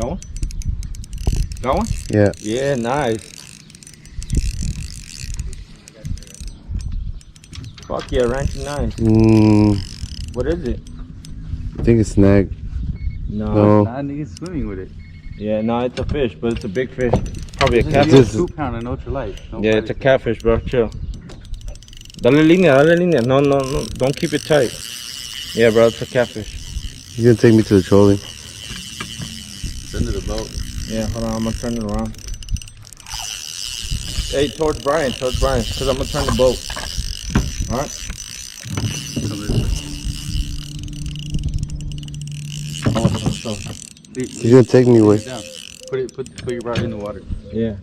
Going? Going? Yeah. Yeah, nice. Fuck yeah, ranching nice. What is it? I think it's snag. No. Nah, nigga's swimming with it. Yeah, no, it's a fish, but it's a big fish. Probably a This catfish. is 2 pound and ultralight. Yeah, it's a catfish, bro. Chill. Dale línea. No, don't keep it tight. Yeah, bro, it's a catfish. You're gonna take me to the trolley. Send to the boat. Yeah, hold on, I'm gonna turn it around. Hey, towards Brian, because I'm gonna turn the boat. Alright? You're gonna take me away. Put your rod in the water. Yeah.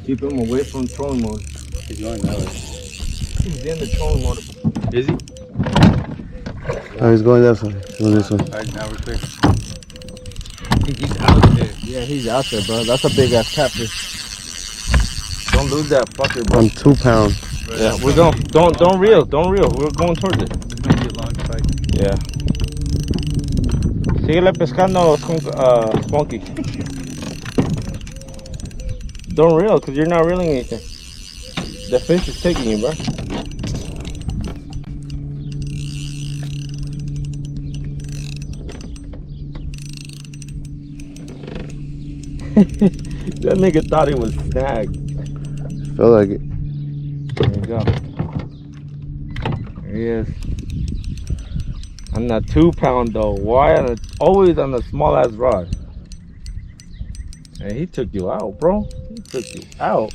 Keep him away from trolling mode. He's going that way. He's in the trolling mode. Is he? Oh, he's going that way. He's going this way. Alright, now we're clear. He's out there. Yeah, he's out there, bro. That's a big ass catfish. Don't lose that fucker, bro. I'm 2 pounds. Bro, yeah, we're going. Don't reel. We're going towards it. This might be a long fight. Yeah. Síguele pescando, Spunky. Don't reel, because you're not reeling anything. The fish is taking you, bro. That nigga thought he was snagged. Felt like it. There you go. There he is. On that 2 pound though. Why? Always on the small ass rod. Hey, he took you out, bro. He took you out.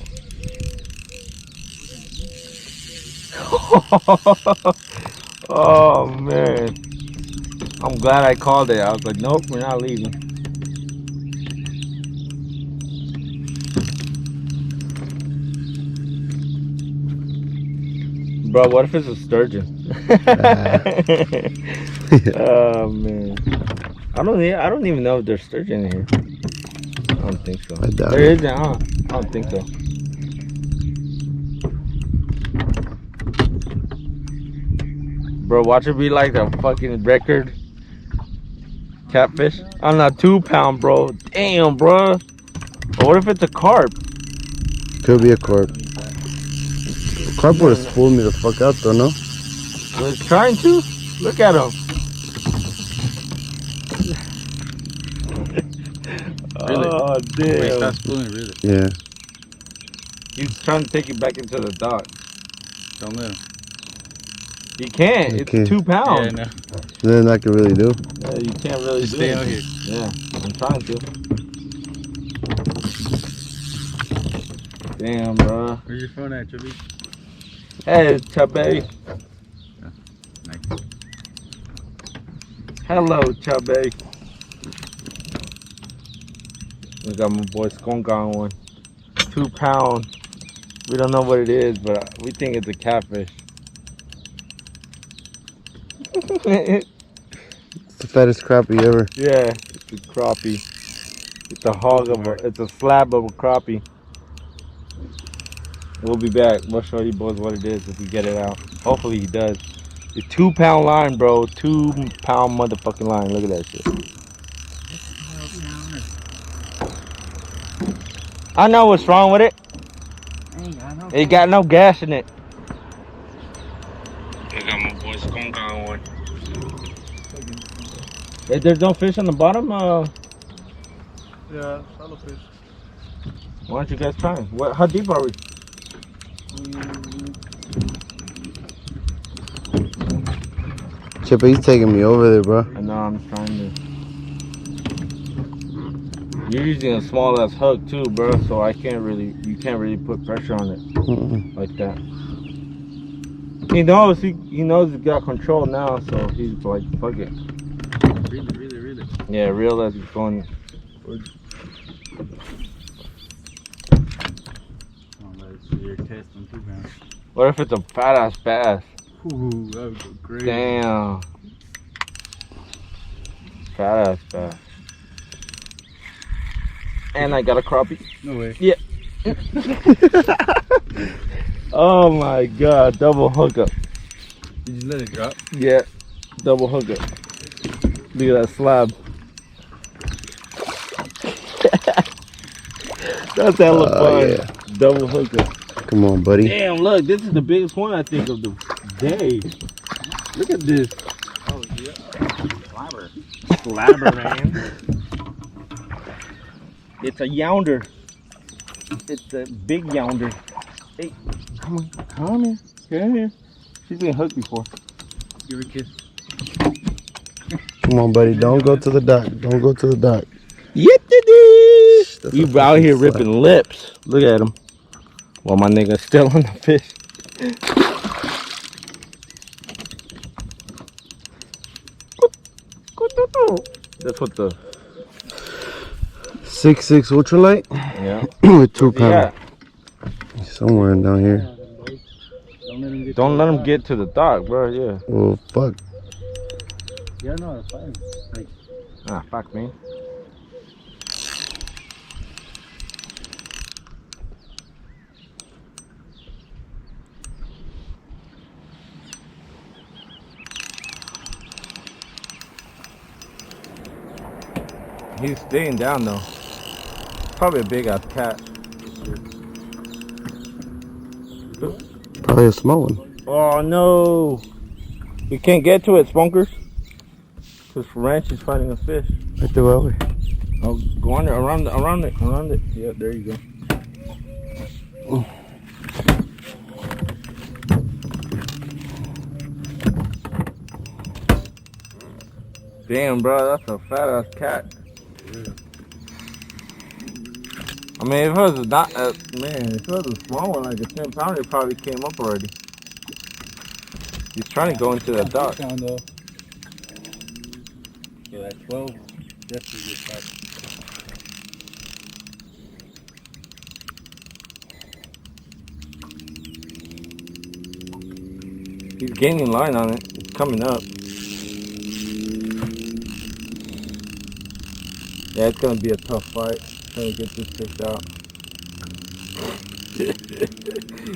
Oh man. I'm glad I called it. I was like, nope, we're not leaving. Bro, what if it's a sturgeon? Oh man. I don't even know if there's sturgeon in here. I don't think so. I doubt There it. isn't, huh? I don't think so. Bro, watch it be like a fucking record catfish. On a 2 pound, bro. Damn, bro. Or what if it's a carp? Could be a carp. Carp would have spooled me the fuck out though, no? Well, it's trying to. Look at him. Really? Oh, Wait, damn. stop spooling, really. Yeah. He's trying to take you back into the dock. Don't let him. You can't. It's Okay. 2 pounds. Yeah, no. Then I can really do. Yeah, you can't really Just do stay it. out here. Yeah, I'm trying to. Damn, bro. Where's your phone at, Chubby? Hey, Chubby. Nice. Hello, Chubby. We got my boy Skunk on one. 2 pound. We don't know what it is, but we think it's a catfish. It's the fattest crappie ever. Yeah, it's a crappie. It's a hog of a, it's a slab of a crappie. We'll be back. We'll show you boys what it is if we get it out. Hopefully he does. The 2 pound line, bro. 2 pound motherfucking line. Look at that shit. I know what's wrong with it. It got no gas in it. I got my boy Skunk on one. Hey, there's no fish on the bottom? Yeah, shallow fish. Why don't you guys try? What? How deep are we? Chipper, he's taking me over there, bro. I know, I'm trying to. You're using a small ass hook too, bro, so you can't really put pressure on it like that. He knows he's got control now, so he's like, fuck it. Really. Yeah, reel as he's going. Oh, let's see your test on 2 pounds. What if it's a fat ass bass? Ooh, that would go crazy. Damn. Fat ass bass. And I got a crappie. No way. Yeah. Oh my god, double hookup. Did you let it drop? Yeah, double hookup. Look at that slab. That's hella fun. Yeah. Double hooker. Come on, buddy. Damn, look, this is the biggest one I think of the day. Look at this. Oh, yeah. Slabber. Slabber, man. It's a younder. It's a big younder. Hey, come on, come here. Come here. She's been hooked before. Give her a kiss. Come on, buddy. Don't go to the dock. Don't go to the dock. You out here ripping lips. Look at him. Well, my nigga's still on the fish. That's what the 6.6 ultralight yeah with 2 pound. Yeah. Somewhere down here. Don't let him get to the dock, bro. Yeah. Oh fuck. Yeah, no, it's fine. Like, Ah, fuck me. He's staying down though. Probably a big ass cat. Probably a small one. Oh no! We can't get to it, spunkers. Cause Ranch is fighting a fish. Right there, way. Oh, go under, around it. Yeah, there you go. Damn, bro, that's a fat ass cat. I mean, if it was a man, if it was a small one, like a 10 pounder, it probably came up already. He's trying to go into that dock. though. Yeah, that 12 definitely gets back. He's gaining line on it. It's coming up. Yeah, it's gonna be a tough fight. Trying to get this fish out.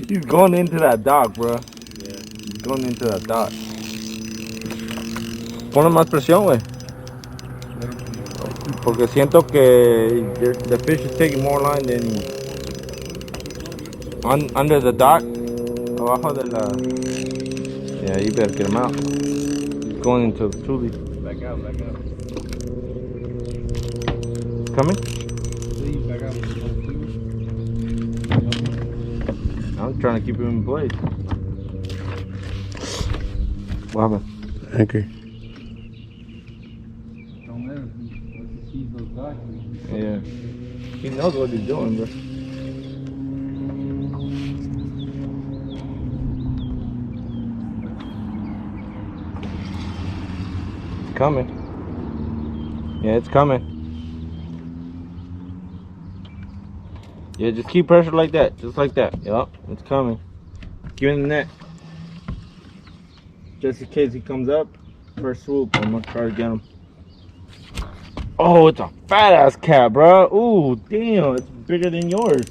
He's going into that dock, bro. Yeah. He's going into that dock. Ponle más presión, güey. Porque siento que the fish is taking more line than under the dock. Abajo de la. Yeah, you better get him out. He's going into the truly. Back out. Coming? Please, back out. I'm trying to keep him in place. What happened? Anchor. Don't let him. Once he sees those guys. Yeah. He knows what he's doing, bro. It's coming. Yeah, it's coming. Yeah, just keep pressure like that. Just like that. Yup, it's coming. Get in the net. Just in case he comes up. First swoop, I'm gonna try to get him. Oh, it's a fat ass cat, bro. Ooh, damn, it's bigger than yours.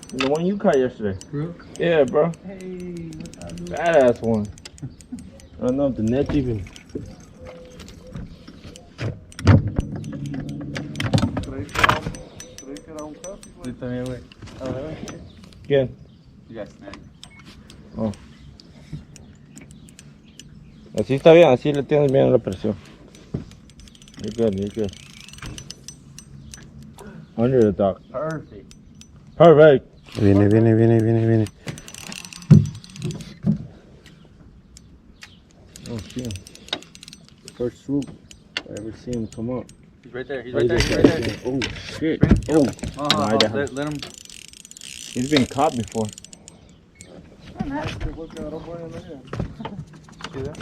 Than the one you caught yesterday. Bro. Yeah, bro. Hey, what's up, dude? Fat ass one. I don't know if the net's even. Yo también, güey. A ver. ¿Quién? You got snack. Oh. Así está bien, así le tienes bien la presión. You're good. Under the dock. Perfect. Perfect. Viene. Oh, see him. First swoop I ever seen him come up. He's right there. Oh, shit. Oh, Let him. he's been caught before.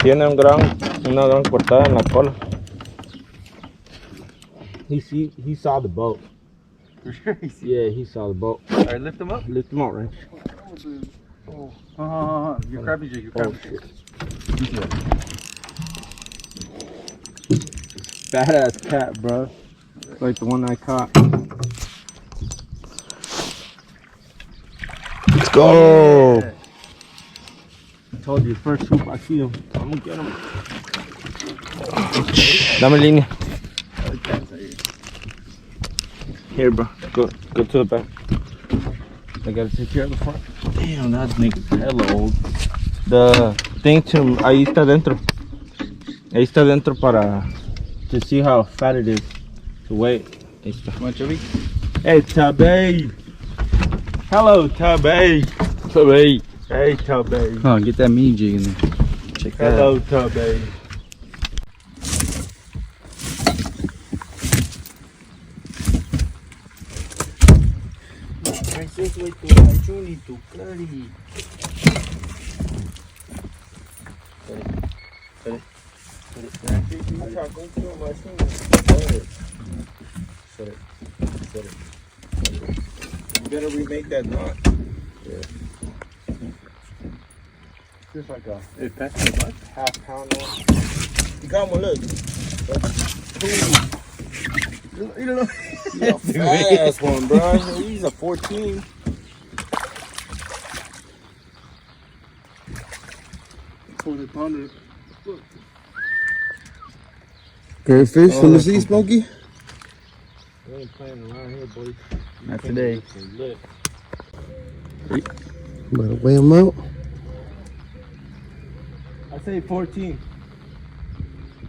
Tiene una gran cortada en la cola. He saw the boat. For sure. Yeah, he saw the boat. All right, lift him up. Lift him out, Ranch. Oh. Your crappie jig. Your crappie jig. Fat ass cat, bro. Like the one I caught. Let's go. Yeah. I told you, first swoop I see him. I'm gonna get him. Dame línea. Here, bro. Go to the back. I gotta take care of the front. Damn, that nigga's hella old. The thing to ahí está dentro. Ahí está dentro para to see how fat it is. To weigh. Ahí está. Come on, Chubby. Hey, Tubby. Hello, Tubby. Chubby. Hey, Tubby. Oh, get that mini jig in there. Check that Hello, out. Tubby. You better remake that knot. Just like a half pound knot. You got one, look. He's a fat ass one, bro. He's a 14. Great fish. Let me see, Smokey. We ain't playing around here, boys. Not today. Better weigh him out. I say 14.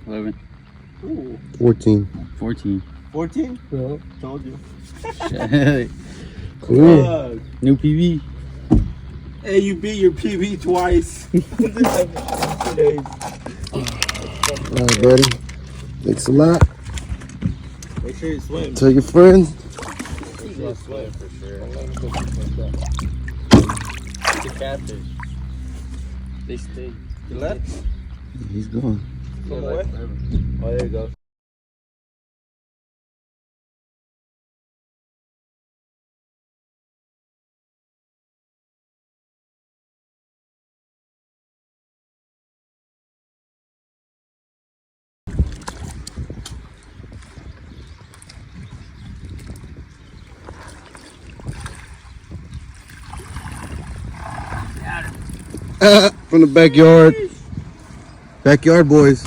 11. Ooh. 14. 14. 14? Yeah. Told you. Cool. New PB. Hey, you beat your PB twice. All right, buddy. Thanks a lot. Make sure you swim. Tell your friends. He's gonna swim for sure. The catfish. They stay. You left? He's gone. Swim away? Oh, there you go. From the backyard. Backyard boys.